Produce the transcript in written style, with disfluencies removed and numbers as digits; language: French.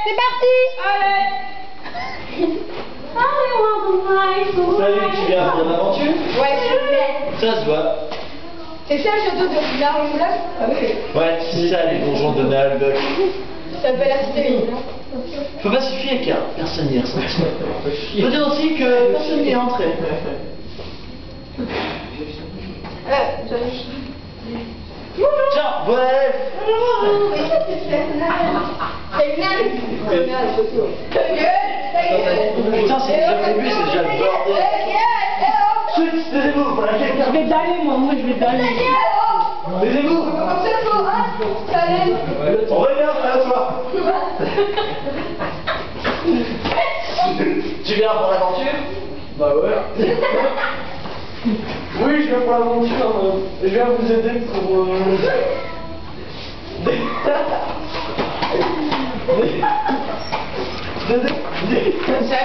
c'est parti. Salut, tu viens pour l'aventure? Ouais, s'il vous plaît. Ça se voit. C'est ça le château de Larmoulac? Ah oui. Ouais, c'est ça les donjons de Nalbuck. Ça fait la cité, non? Faut pas se fier car personne n'y est ressenti. Faut dire aussi que personne n'y est entré. Tiens, ouais. C'est une naine. Putain, c'est déjà le début, c'est déjà le bordel. Chut, taisez-vous, voilà quelqu'un. Je vais daller, moi je vais daller. Taisez-vous. On revient à toi. Tu viens pour l'aventure? Bah ouais. Oui, je viens pour l'aventure. Je viens vous aider pour... Ça